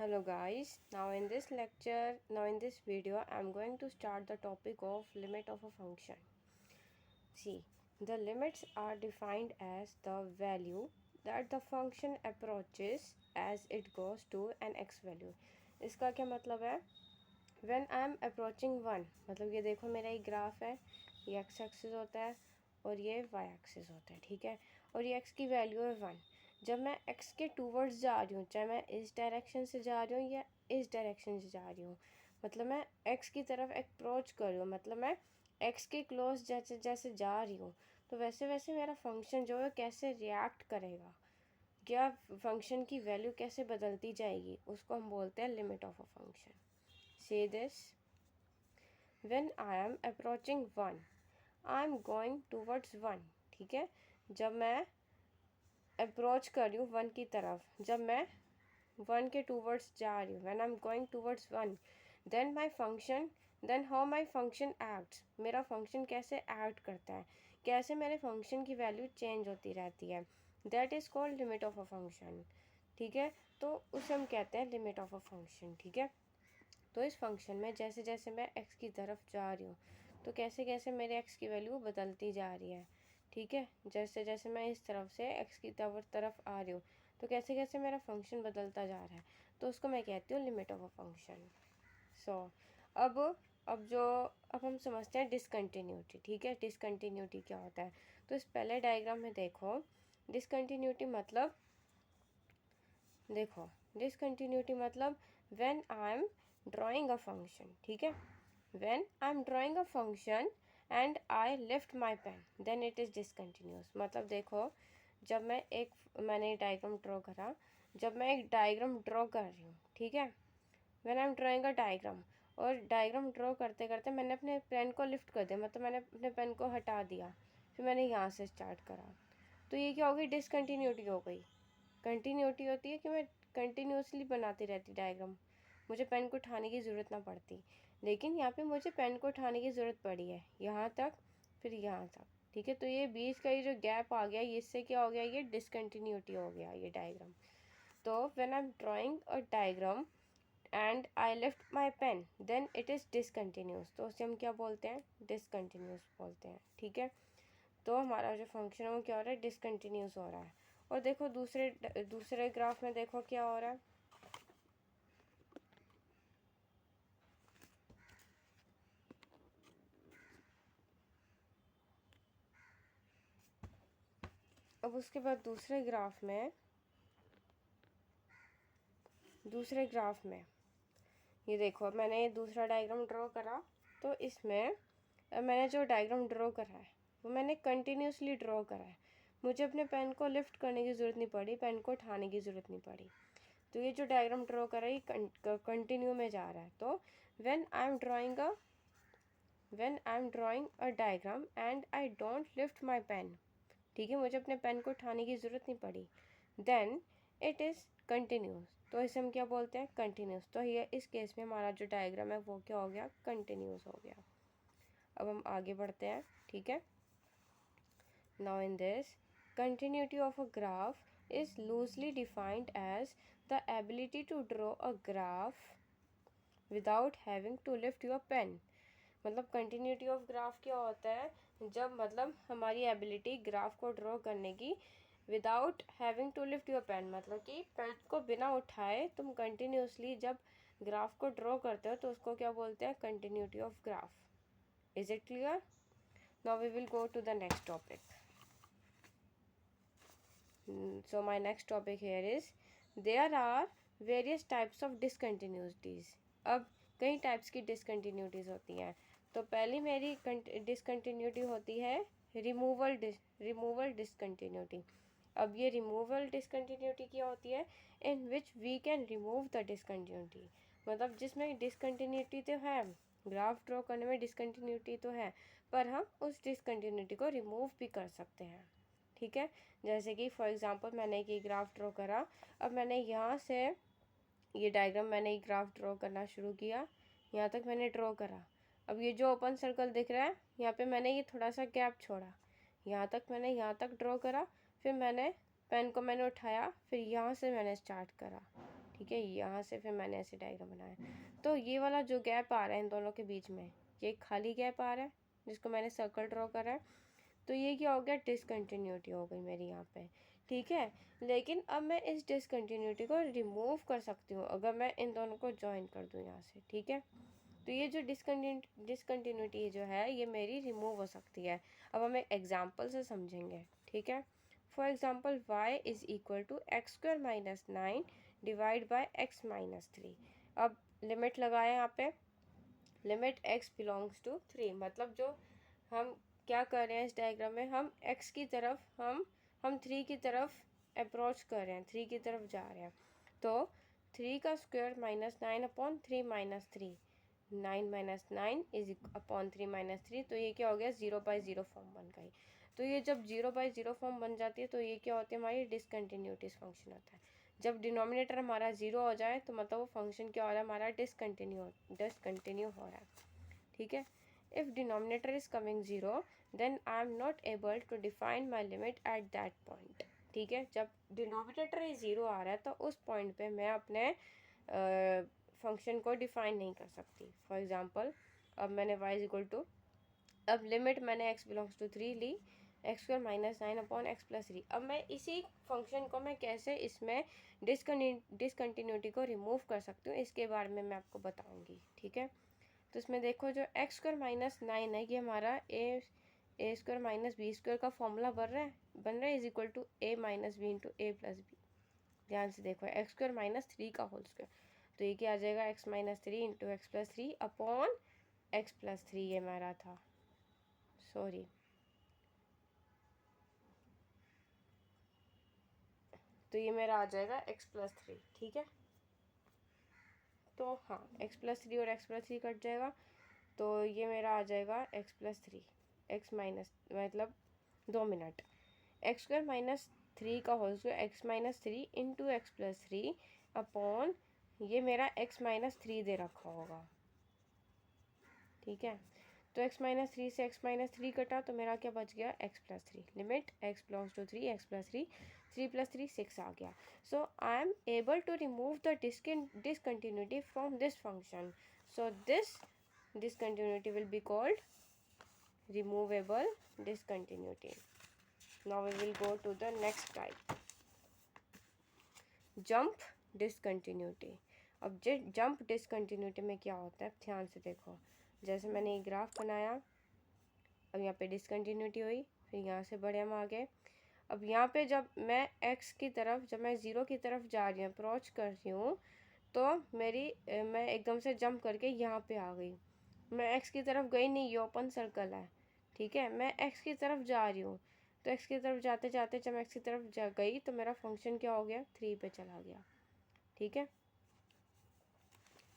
Hello guys, now in this video I'm going to start the topic of limit of a function. See, the limits are defined as the value that the function approaches as it goes to an x value. इसका क्या मतलब है? When I am approaching 1, मतलब ये देखो मेरा एक graph है, ये x एक्सिस होता है और ये y एक्सिस होता है, ठीक है, और ये x की वैल्यू है 1। जब मैं x के टूवर्ड्स जा रही हूँ, चाहे मैं इस डायरेक्शन से जा रही हूँ या इस डायरेक्शन से जा रही हूँ, मतलब मैं x की तरफ अप्रोच कर रही हूँ, मतलब मैं x के क्लोज जैसे जैसे जा रही हूँ, तो वैसे वैसे मेरा फंक्शन जो है कैसे रिएक्ट करेगा, क्या फंक्शन की वैल्यू कैसे बदलती जाएगी, उसको हम बोलते हैं limit of a function. Say this: when I am approaching 1, I am going towards 1। ठीक है, जब मैं अप्रोच कर रही हूँ 1 की तरफ, जब मैं 1 के टूवर्ड्स जा रही हूँ, when I am going towards 1, then my function, then how my function acts, मेरा फंक्शन कैसे एक्ट करता है, कैसे मेरे फंक्शन की वैल्यू चेंज होती रहती है, that is called limit of a function. ठीक है, तो उसे हम कहते हैं लिमिट ऑफ अ फंक्शन। ठीक है, तो इस फंक्शन में जैसे जैसे मैं x की तरफ जा रही हूँ, तो कैसे कैसे मेरे x की वैल्यू बदलती जा रही है। ठीक है, जैसे जैसे मैं इस तरफ से x की तरफ आ रही हूँ, तो कैसे कैसे मेरा फंक्शन बदलता जा रहा है, तो उसको मैं कहती हूँ लिमिट ऑफ अ फंक्शन। सो अब हम समझते हैं डिसकंटिन्यूटी। ठीक है, डिसकंटिन्यूटी क्या होता है, तो इस पहले डायग्राम में देखो, डिसकंटिन्यूटी मतलब देखो डिसकंटिन्यूटी मतलब when I am drawing a function. ठीक है, when I am drawing a function and I lift my pen, then it is discontinuous. मतलब देखो, जब मैंने डायग्राम ड्रॉ करा, जब मैं एक डायग्राम ड्रॉ कर रही हूँ, ठीक है, when I am drawing a diagram, और डायग्राम ड्रॉ करते करते मैंने अपने पेन को लिफ्ट कर दिया, मतलब मैंने अपने पेन को हटा दिया, फिर मैंने यहाँ से स्टार्ट करा, तो ये क्या हो गई, डिसकंटिन्यूटी हो गई। कंटिन्यूटी होती है कि मैं कंटिन्यूसली बनाती रहती डायग्राम, मुझे पेन को उठाने की ज़रूरत ना पड़ती, लेकिन यहाँ पे मुझे पेन को उठाने की ज़रूरत पड़ी है, यहाँ तक फिर यहाँ तक। ठीक है, तो ये बीच का ये जो गैप आ गया, इससे क्या हो गया, ये डिसकंटिन्यूटी हो गया ये डायग्राम। तो when I am drawing a diagram and I lift my pen, then it is discontinuous, तो उसे हम क्या बोलते हैं, डिसकंटिन्यूस बोलते हैं। ठीक है, तो हमारा जो फंक्शन है वो क्या हो रहा है, डिसकंटिन्यूस हो रहा है। और देखो दूसरे ग्राफ में देखो क्या हो रहा है, अब उसके बाद दूसरे ग्राफ में ये देखो, अब मैंने ये दूसरा डायग्राम ड्रॉ करा, तो इसमें मैंने जो डायग्राम ड्रॉ करा है वो मैंने कंटिन्यूसली ड्रॉ करा है, मुझे अपने पेन को लिफ्ट करने की ज़रूरत नहीं पड़ी, पेन को उठाने की ज़रूरत नहीं पड़ी, तो ये जो डायग्राम ड्रॉ करा है ये कंटिन्यू में जा रहा है। तो when I am drawing a diagram and I don't lift my pen, ठीक है, मुझे अपने पेन को उठाने की ज़रूरत नहीं पड़ी, देन इट इज़ कंटिन्यूस, तो इसे हम क्या बोलते हैं, कंटिन्यूस। तो ये इस केस में हमारा जो डायग्राम है वो क्या हो गया, कंटिन्यूस हो गया। अब हम आगे बढ़ते हैं। ठीक है, now in this, continuity of a graph is loosely defined as the ability to draw a graph without having to lift your pen। मतलब कंटिन्यूटी ऑफ ग्राफ क्या होता है, जब मतलब हमारी एबिलिटी ग्राफ को ड्रॉ करने की without having to lift your pen, मतलब कि पेन को बिना उठाए तुम कंटिन्यूसली जब ग्राफ को ड्रॉ करते हो, तो उसको क्या बोलते हैं, continuity of graph. Is it clear? Now we will go to the next topic. So my next topic here is there are various types of discontinuities। अब कई टाइप्स की डिसकंटिन्यूटीज होती हैं, तो पहली मेरी डिसकंटिन्यूटी होती है रिमूवल डिसकंटिन्यूटी। अब ये रिमूवल डिसकंटिन्यूटी क्या होती है, in which we can remove the discontinuity, मतलब जिसमें डिसकंटिन्यूटी तो है, ग्राफ ड्रॉ करने में डिसकंटिन्यूटी तो है, पर हम उस डिसकंटिन्यूटी को रिमूव भी कर सकते हैं। ठीक है, जैसे कि फॉर एग्जांपल मैंने एक ग्राफ ड्रॉ करा, अब मैंने यहाँ से ये डायग्राम मैंने एक ग्राफ ड्रॉ करना शुरू किया, यहाँ तक मैंने ड्रॉ करा, अब ये जो ओपन सर्कल दिख रहा है यहाँ पे मैंने ये थोड़ा सा गैप छोड़ा, यहाँ तक ड्रॉ करा, फिर मैंने पेन को मैंने उठाया, फिर यहाँ से मैंने स्टार्ट करा। ठीक है, यहाँ से फिर मैंने ऐसे डायग्राम बनाया। तो ये वाला जो गैप आ रहा है इन दोनों के बीच में, ये खाली गैप आ रहा है जिसको मैंने सर्कल ड्रॉ करा है, तो ये क्या हो गया, डिसकंटिन्यूटी हो गई मेरी यहाँ पे। ठीक है, लेकिन अब मैं इस डिसकंटिन्यूटी को रिमूव कर सकती हूँ अगर मैं इन दोनों को ज्वाइन कर दूँ यहाँ से। ठीक है, तो ये जो डिसकंटिन्यूटी जो है ये मेरी रिमूव हो सकती है। अब हम एक एग्जाम्पल से समझेंगे। ठीक है, for example y is equal to x square minus 9 divide by x minus 3। अब लिमिट लगाए यहाँ पे, लिमिट x बिलोंग्स टू 3, मतलब जो हम क्या कर रहे हैं इस डायग्राम में, हम x की तरफ हम 3 की तरफ अप्रोच कर रहे हैं, 3 की तरफ जा रहे हैं। तो 3 का square minus 9 upon 3 minus 3, 9 minus 9 is upon 3 minus 3, तो ये क्या हो गया, 0/0 फॉर्म बन गई। तो ये जब 0/0 फॉर्म बन जाती है तो ये क्या होती है, हमारी डिसकंटिन्यूटीज फंक्शन होता है। जब डिनोमिनेटर हमारा 0 हो जाए तो मतलब वो फंक्शन क्या हो रहा है, हमारा डिसकंटिन्यू हो रहा है। ठीक है, if denominator is coming 0 then I am not able to define my limit at that point. ठीक है, जब डिनोमिनेटर ही 0 आ रहा है तो उस पॉइंट पे मैं अपने फंक्शन को डिफाइन नहीं कर सकती। फॉर एग्जाम्पल, अब मैंने y इज इक्वल टू, अब लिमिट मैंने x बिलोंग्स टू 3 ली, x square minus 9 upon x plus 3। अब मैं इसी फंक्शन को मैं कैसे इसमें डिसकंटिन्यूटी को रिमूव कर सकती हूँ इसके बारे में मैं आपको बताऊँगी। ठीक है, तो इसमें देखो जो एक्स स्क्वायर माइनस 9 है ये हमारा a square minus b square का फॉर्मूला बन रहा है is equal to a minus b into a plus b. ध्यान से देखो, एक्स स्क्वायर माइनस 3 का होल स्क्वायर, तो ये क्या आ जाएगा, x minus 3 into x plus 3 upon x plus 3, ये हमारा था, सॉरी, तो ये मेरा आ जाएगा एक्स प्लस 3। ठीक है, तो हाँ, एक्स प्लस 3 और एक्स प्लस 3 कट जाएगा, तो ये मेरा आ जाएगा एक्स प्लस 3, एक्स माइनस मतलब 2 मिनट, एक्स स्क्वायर माइनस 3 का whole square x minus 3 into x plus 3 upon ये मेरा एक्स माइनस 3 दे रखा होगा। ठीक है, तो x माइनस 3 से x माइनस 3 कटा तो मेरा क्या बच गया, x plus 3, limit x belongs to 3, x plus 3, 3 plus 3 6 आ गया। So I am able to remove the discontinuity from this function. So this discontinuity will be called removable discontinuity. Now we will go to the next type, jump discontinuity. अब jump discontinuity में क्या होता है, ध्यान से देखो, जैसे मैंने ये ग्राफ बनाया, अब यहाँ पे डिसकंटिन्यूटी हुई, फिर यहाँ से बढ़े हम आगे। अब यहाँ पे जब मैं x की तरफ, जब मैं 0 की तरफ जा रही हूँ, अप्रोच कर रही हूँ, तो मैं एकदम से जंप करके यहाँ पे आ गई। मैं x की तरफ गई नहीं, ये ओपन सर्कल है। ठीक है, मैं x की तरफ जा रही हूँ, तो x की तरफ जाते जाते जब x की तरफ जा गई तो मेरा फंक्शन क्या हो गया, 3 पे चला गया। ठीक है,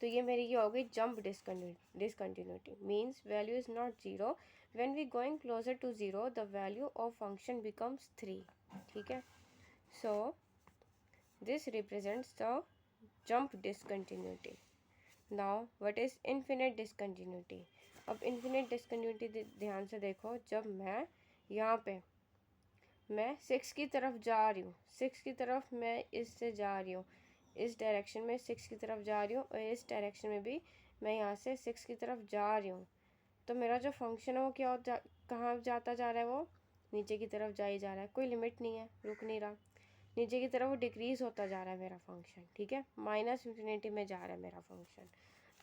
तो ये मेरी ये हो गई jump discontinuity, means value is not 0, when we going closer to 0 the value of function becomes 3। ठीक है, so this represents the jump discontinuity. Now what is infinite discontinuity. अब इन्फिनिट डिसकंटिन्यूटी ध्यान से देखो, जब मैं यहाँ पे मैं 6 की तरफ जा रही हूँ, 6 की तरफ मैं इससे जा रही हूँ, इस डायरेक्शन में 6 की तरफ जा रही हूँ, और इस डायरेक्शन में भी मैं यहाँ से 6 की तरफ जा रही हूँ, तो मेरा जो फंक्शन है वो कहाँ जाता जा रहा है, वो नीचे की तरफ जा ही जा रहा है, कोई लिमिट नहीं है, रुक नहीं रहा, नीचे की तरफ वो डिक्रीज होता जा रहा है मेरा फंक्शन। ठीक है, माइनस इन्फिनिटी में जा रहा है मेरा फंक्शन।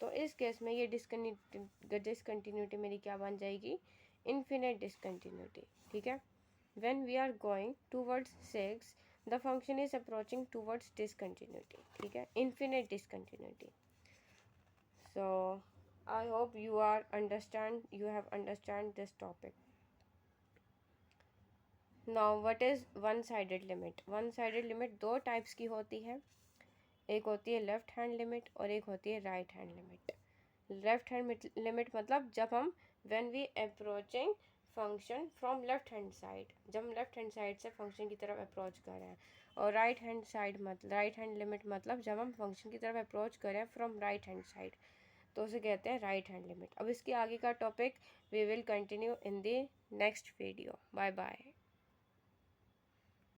तो इस केस में ये डिसकंटिन्यूटी मेरी क्या बन जाएगी, इन्फिनिट डिसकंटिन्यूटी। ठीक है, when we are going towards 6 the function is approaching towards discontinuity. ठीक है, infinite discontinuity. So I hope you have understand this topic. Now what is one sided limit? one sided limit दो types की होती है, एक होती है left hand limit और एक होती है right hand limit. Left hand limit मतलब जब हम when we approaching function from left hand side, जब हम लेफ्ट हैंड साइड से फंक्शन की तरफ अप्रोच कर रहे हैं, और राइट हैंड लिमिट मतलब जब हम फंक्शन की तरफ अप्रोच कर रहे हैं फ्रॉम राइट हैंड साइड, तो उसे कहते हैं राइट हैंड लिमिट। अब इसके आगे का topic we will continue in the next video. Bye bye.